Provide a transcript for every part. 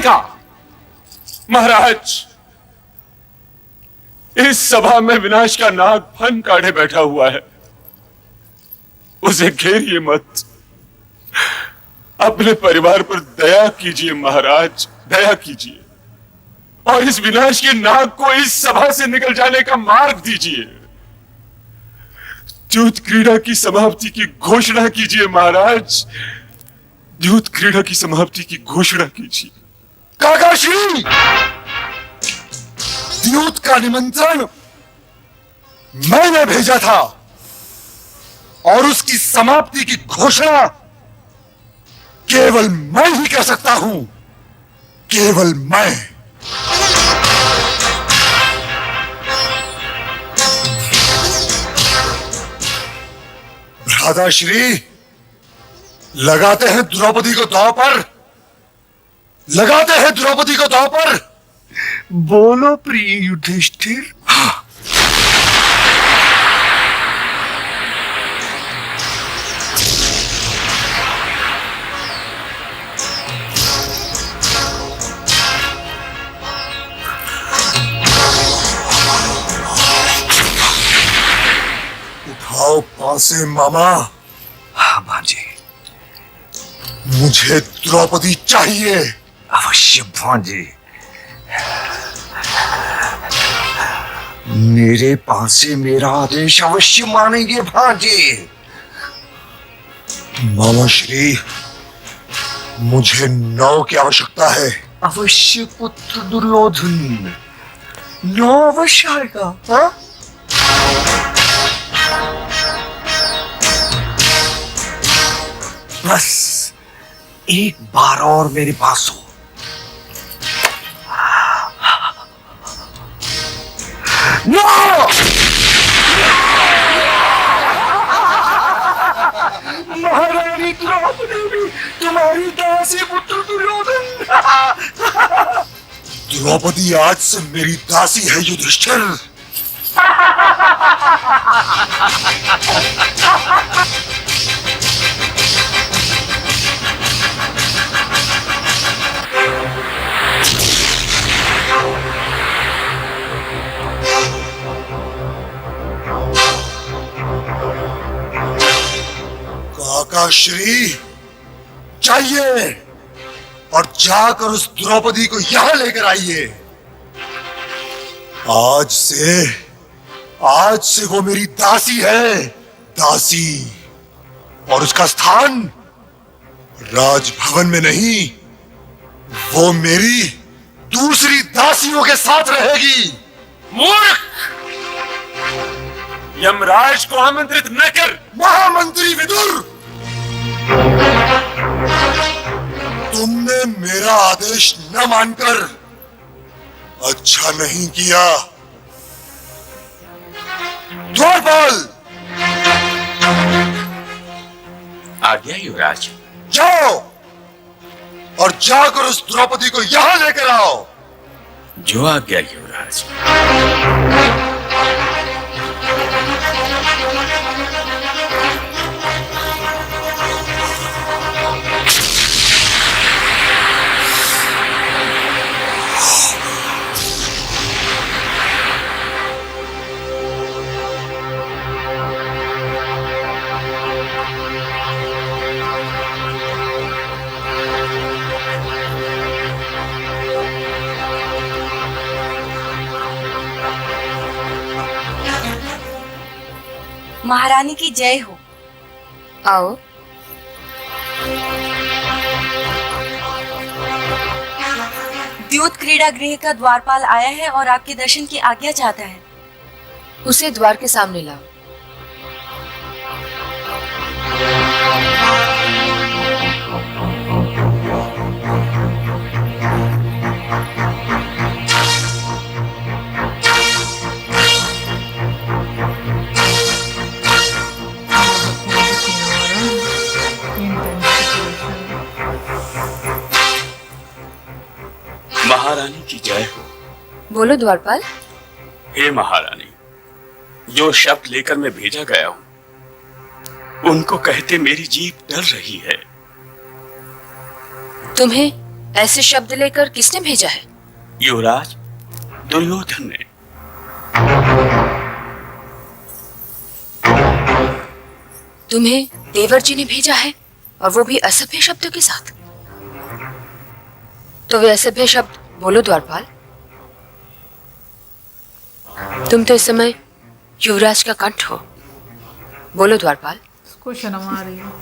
देखा? महाराज, इस सभा में विनाश का नाग फन काढ़े बैठा हुआ है। उसे घेरिए मत। अपने परिवार पर दया कीजिए महाराज, दया कीजिए, और इस विनाश के नाग को इस सभा से निकल जाने का मार्ग दीजिए। द्यूत क्रीड़ा की समाप्ति की घोषणा कीजिए महाराज, द्यूत क्रीड़ा की समाप्ति की घोषणा कीजिए। काकाश्री, द्यूत का निमंत्रण मैंने भेजा था और उसकी समाप्ति की घोषणा केवल मैं ही कर सकता हूं, केवल मैं। भ्राताश्री, लगाते हैं द्रौपदी को दांव पर, लगाते हैं द्रौपदी को दांव पर। बोलो प्रिय युधिष्ठिर। उठाओ पासे मामा। हाँ भांजे, मुझे द्रौपदी चाहिए। अवश्य भांजे। मेरे पास से मेरा आदेश अवश्य मानेंगे भांजे। मामा श्री, मुझे 9 की आवश्यकता है। अवश्य पुत्र दुर्योधन, 9 अवश्य आएगा। हाँ? बस एक बार और मेरे पास हो। नो! महारानी द्रौपदी भी तुम्हारी दासी पुत्र दुर्योधन। द्रौपदी आज से मेरी दासी है युधिष्ठिर। काकाश्री, चाहिए और जाकर उस द्रौपदी को यहां लेकर आइए। आज से वो मेरी दासी है, दासी। और उसका स्थान राजभवन में नहीं, वो मेरी दूसरी दासियों के साथ रहेगी। मूर्ख! यमराज को आमंत्रित न कर। महामंत्री विदुर, तुमने मेरा आदेश न मानकर अच्छा नहीं किया। द्वारपाल, आज्ञा युवराज। जाओ और जाकर उस द्रौपदी को यहां लेकर आओ। जो आज्ञा युवराज। महारानी की जय हो। आओ। द्यूत क्रीड़ा गृह का द्वारपाल आया है और आपके दर्शन की आज्ञा चाहता है। उसे द्वार के सामने लाओ। महारानी की जय हो। बोलो द्वारपाल। हे महारानी, जो शब्द लेकर मैं भेजा गया हूं, उनको कहते मेरी जीभ डर रही है। तुम्हें ऐसे शब्द लेकर किसने भेजा है? युवराज दुर्योधन ने। तुम्हें देवर जी ने भेजा है, और वो भी असभ्य शब्दों के साथ। तो वे असभ्य शब्द बोलो द्वारपाल। तुम तो इस समय युवराज का कंठ हो। बोलो द्वारपाल। उसको शर्म आ रही है।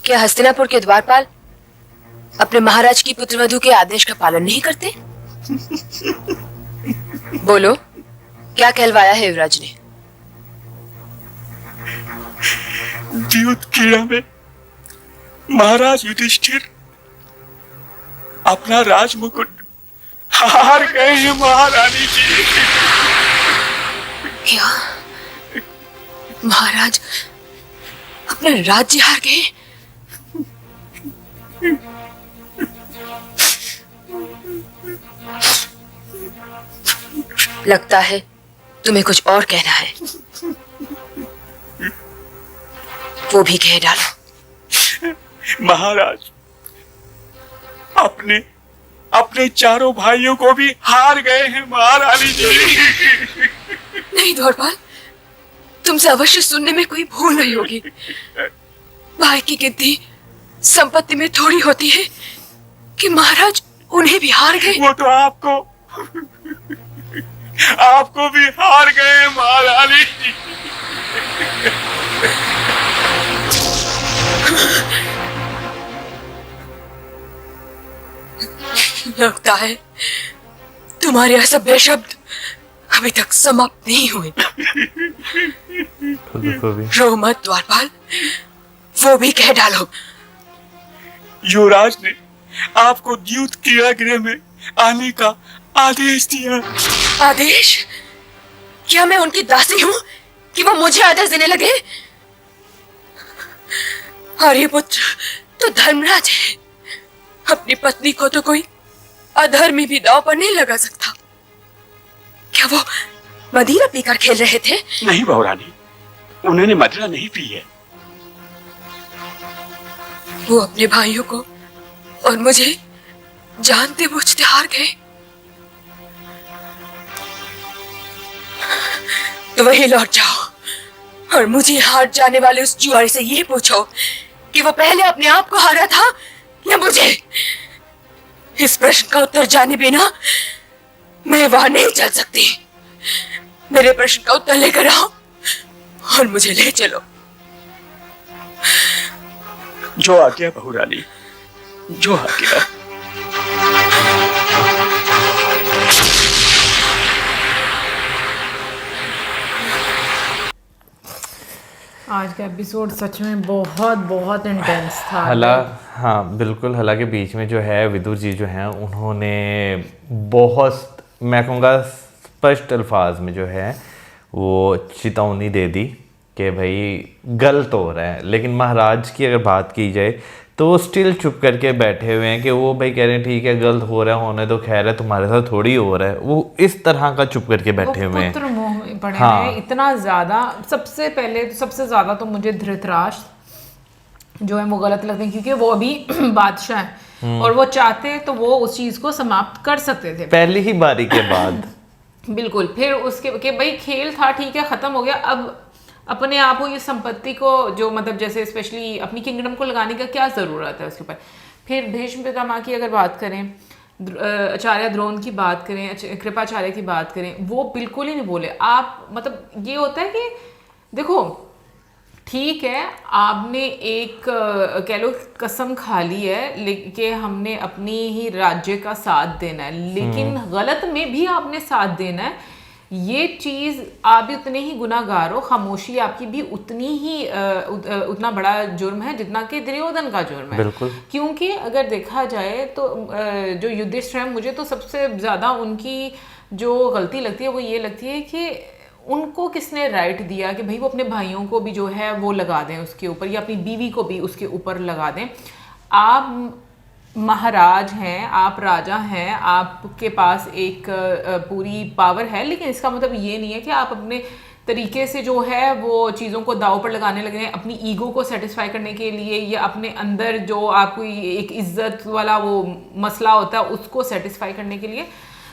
क्या हस्तिनापुर के द्वारपाल अपने महाराज की पुत्रवधू के आदेश का पालन नहीं करते? बोलो, क्या कहलवाया है युवराज ने? द्यूत क्रीड़ा में महाराज युधिष्ठिर अपना राजमुकुट हार गए हैं महारानी जी। क्या महाराज अपना राज्य हार गए? लगता है तुम्हें कुछ और कहना है, वो भी कह डालो। महाराज अपने अपने चारों भाइयों को भी हार गए हैं महारानी जी। नहीं द्वारपाल, तुमसे अवश्य सुनने में कोई भूल नहीं होगी। भाई की गिनती संपत्ति में थोड़ी होती है कि महाराज उन्हें भी हार गए। वो तो आपको भी हार गए हैं महारानी जी। लगता है तुम्हारे असभ्य शब्द अभी तक समाप्त नहीं हुए। रो मत द्वारपाल, वो भी कह डालो। युवराज ने आपको द्यूत क्रीड़ा गृह में आने का आदेश दिया। आदेश? क्या मैं उनकी दासी हूँ कि वो मुझे आदेश देने लगे? आर्यपुत्र तो धर्मराज है, अपनी पत्नी को तो कोई अधर्मी भी दांव पर नहीं लगा सकता। क्या वो मदिरा पीकर खेल रहे थे? नहीं बहुरानी, उन्होंने मदिरा नहीं पी है। वो अपने भाइयों को और मुझे जानते बूझते हार गए। तो वही लौट जाओ और मुझे हार जाने वाले उस जुआरी से ये पूछो कि वो पहले अपने आप को हारा था या मुझे। इस प्रश्न का उत्तर जाने बिना मैं वहां नहीं चल सकती। मेरे प्रश्न का उत्तर लेकर आओ और मुझे ले चलो। जो आ गया बहुरानी, जो आ गया। आज का एपिसोड सच में बहुत बहुत इंटेंस था। हाँ बिल्कुल। हालांकि बीच में जो है विदुर जी जो हैं उन्होंने बहुत, मैं कहूँगा स्पष्ट अल्फाज में जो है वो चेतावनी दे दी कि भाई गलत हो रहा है। लेकिन महाराज की अगर बात की जाए तो वो स्टिल चुप करके बैठे हुए हैं कि वो भाई कह रहे हैं ठीक है गलत हो रहा है, होने तो खैर है, तुम्हारे साथ थोड़ी हो रहा है। वो इस तरह का चुप करके बैठे हुए हैं। पुत्र मोह में पड़े हाँ। हैं इतना ज्यादा। सबसे ज्यादा तो मुझे धृतराष्ट्र जो है वो गलत लगते हैं, क्योंकि वो अभी बादशाह है और वो चाहते तो वो उस चीज को समाप्त कर सकते थे पहली ही बारी के बाद। बिल्कुल। फिर उसके कि भाई खेल था, ठीक है, खत्म हो गया। अब अपने आप को ये संपत्ति को जो मतलब जैसे स्पेशली अपनी किंगडम को लगाने का क्या ज़रूरत है उसके ऊपर। फिर भीष्म पितामह की अगर बात करें, आचार्य द्रोण की बात करें, कृपाचार्य की बात करें, वो बिल्कुल ही नहीं बोले। आप मतलब ये होता है कि देखो ठीक है आपने एक कह लो कसम खा ली है कि हमने अपनी ही राज्य का साथ देना है, लेकिन गलत में भी आपने साथ देना है। ये चीज़ आप भी उतने ही गुनाहगार हो, खामोशी आपकी भी उतनी ही उतना बड़ा जुर्म है जितना कि दुर्योधन का जुर्म है। बिल्कुल। क्योंकि अगर देखा जाए तो जो युधिष्ठिर है, मुझे तो सबसे ज़्यादा उनकी जो गलती लगती है वो ये लगती है कि उनको किसने राइट दिया कि भाई वो अपने भाइयों को भी जो है वो लगा दें उसके ऊपर, या अपनी बीवी को भी उसके ऊपर लगा दें। आप महाराज हैं, आप राजा हैं, आपके पास एक पूरी पावर है, लेकिन इसका मतलब ये नहीं है कि आप अपने तरीके से जो है वो चीज़ों को दाव पर लगाने लगे हैं अपनी ईगो को सेटिस्फाई करने के लिए, या अपने अंदर जो आपको एक इज्जत वाला वो मसला होता है उसको सेटिस्फाई करने के लिए।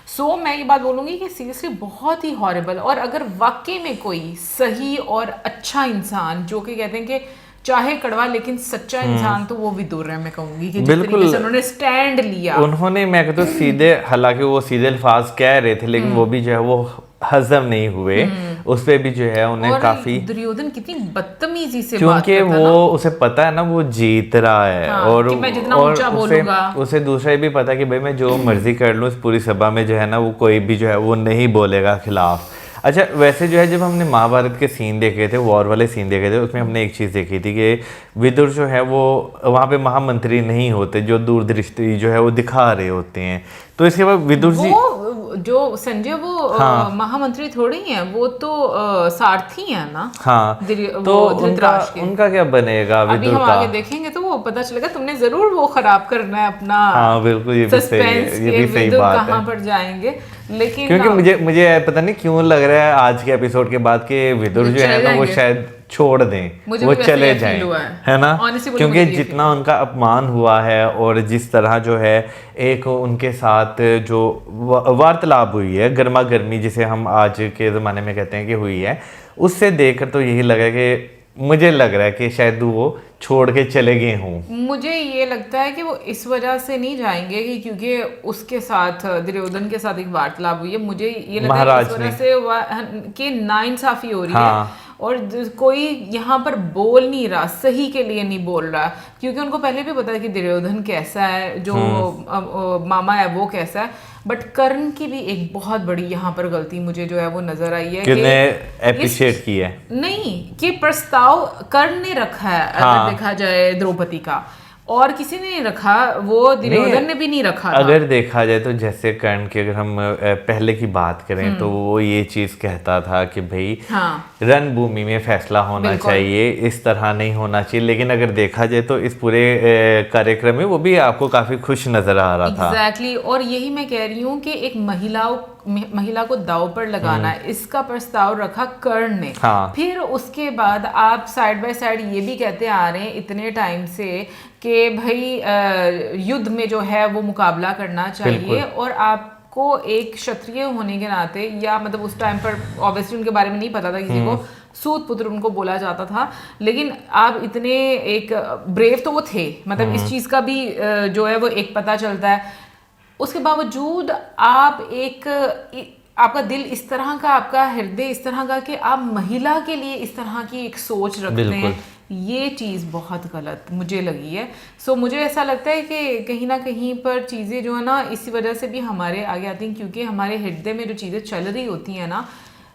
सो मैं ये बात बोलूँगी कि सीरियसली बहुत ही हॉरिबल। और अगर वाकई में कोई सही और अच्छा इंसान जो कि कहते हैं कि चाहे कड़वा लेकिन सच्चा इंसान, तो वो विदुर है। मैं कहूँगी कि जिस तरीके से उन्होंने स्टैंड लिया, उन्होंने, मैं कहता हूँ सीधे, हालांकि वो सीधे अल्फाज कह रहे थे लेकिन वो भी जो है वो हजम नहीं हुए, उस पे भी जो है उन्हें और काफी, दुर्योधन कितनी बदतमीजी से बात क्योंकि करता वो ना। उसे पता है ना वो जीत रहा है। हाँ, और कि मैं जितना और ऊंचा बोलूंगा। उसे दूसरा ये भी पता है कि भाई मैं जो मर्जी कर लूँ इस पूरी सभा में जो है ना वो कोई भी जो है वो नहीं बोलेगा खिलाफ। अच्छा, वैसे जो है जब हमने महाभारत के सीन देखे थे, वॉर वाले सीन देखे थे, उसमें हमने एक चीज़ देखी थी कि विदुर जो है वो वहाँ पे महामंत्री नहीं होते, जो दूरदृष्टि जो है वो दिखा रहे होते हैं। तो इसके बाद विदुर जी, वो जो संजय वो हाँ। महामंत्री थोड़ी हैं, वो तो सारथी हैं ना। हाँ, तो उनका क्या बनेगा अभी विदुर हम का? आगे देखेंगे तो वो पता चलेगा। तुमने जरूर वो खराब करना है अपना। हाँ बिल्कुल, ये भी सही सस्पेंस है, ये भी सही विदुर बात कहाँ है। पर जाएंगे। लेकिन क्योंकि मुझे पता नहीं क्यों लग रहा है आज के एपिसोड के बाद के विदुर जो है ना वो शायद छोड़ दें, मुझे वो भी वैसे चले ही जाएं, feel हुआ है। है ना? Honestly बोलूं, क्योंकि मुझे ये जितना उनका अपमान हुआ है और जिस तरह जो है एक उनके साथ जो वार्तालाप हुई है, गर्मा गर्मी जिसे हम आज के ज़माने में कहते हैं कि हुई है, उससे देखकर तो यही लगा कि मुझे लग रहा है कि शायद वो छोड़ के चले गए हों। मुझे ये लगता है कि वो इस वजह से नहीं जाएंगे कि क्योंकि उसके साथ दुर्योधन के साथ एक वार्तालाप हुई है। मुझे ये लगता है कि इस वजह से कि नाइंसाफी हो रही है और कोई यहाँ पर बोल नहीं रहा, सही के लिए नहीं बोल रहा, क्योंकि उनको पहले भी पता है कि दुर्योधन कैसा है, जो मामा है वो कैसा है। बट कर्ण की भी एक बहुत बड़ी यहाँ पर गलती मुझे जो है वो नजर आई है कि एप्रिशिएट की है, नहीं कि प्रस्ताव कर्ण ने रखा है। अगर देखा जाए द्रौपदी का, और किसी ने नहीं रखा, वो दुर्योधन ने भी नहीं रखा था। अगर देखा जाए तो जैसे कर्ण की अगर हम पहले की बात करें तो वो ये चीज कहता था कि भाई रणभूमि में फैसला होना चाहिए, इस तरह नहीं होना चाहिए। लेकिन अगर देखा जाए तो इस पूरे कार्यक्रम में वो भी आपको काफी खुश नजर आ रहा था। एग्जैक्टली। और यही मैं कह रही हूँ कि एक महिला को दाव पर लगाना, इसका प्रस्ताव रखा कर्ण ने। फिर उसके बाद आप साइड बाय साइड ये भी कहते आ रहे हैं इतने टाइम से कि भाई युद्ध में जो है वो मुकाबला करना चाहिए, और आपको एक क्षत्रिय होने के नाते, या मतलब उस टाइम पर ऑब्वियसली उनके बारे में नहीं पता था किसी को, सूत पुत्र उनको बोला जाता था, लेकिन आप इतने एक ब्रेव तो वो थे, मतलब इस चीज का भी जो है वो एक पता चलता है। उसके बावजूद आप आपका दिल इस तरह का, आपका हृदय इस तरह का कि आप महिला के लिए इस तरह की एक सोच रखते हैं, ये चीज़ बहुत गलत मुझे लगी है। सो मुझे ऐसा लगता है कि कहीं ना कहीं पर चीज़ें जो है ना इसी वजह से भी हमारे आगे आती हैं, क्योंकि हमारे हृदय में जो चीज़ें चल रही होती हैं ना,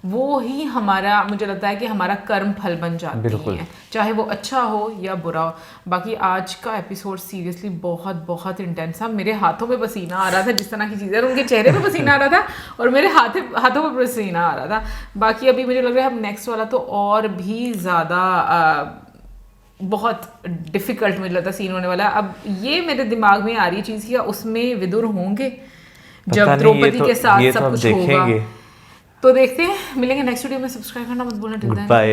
वो ही हमारा, मुझे लगता है कि हमारा कर्म फल बन जाती हैं, चाहे वो अच्छा हो या बुरा हो। बाकी आज का एपिसोड सीरियसली बहुत बहुत इंटेंस था। मेरे हाथों पे पसीना आ रहा था, जिस तरह की चीज़ें, उनके चेहरे पे पसीना आ रहा था और मेरे हाथों पे पसीना आ रहा था। बाकी अभी मुझे लग रहा है अब नेक्स्ट वाला तो और भी ज़्यादा बहुत डिफिकल्ट मुझे लगता सीन होने वाला है। अब ये मेरे दिमाग में आ रही चीज़ कि उसमें विदुर होंगे जब द्रौपदी के साथ सब कुछ होगा। तो देखते हैं, मिलेंगे नेक्स्ट वीडियो में। सब्सक्राइब करना मत भूलना। Till then bye.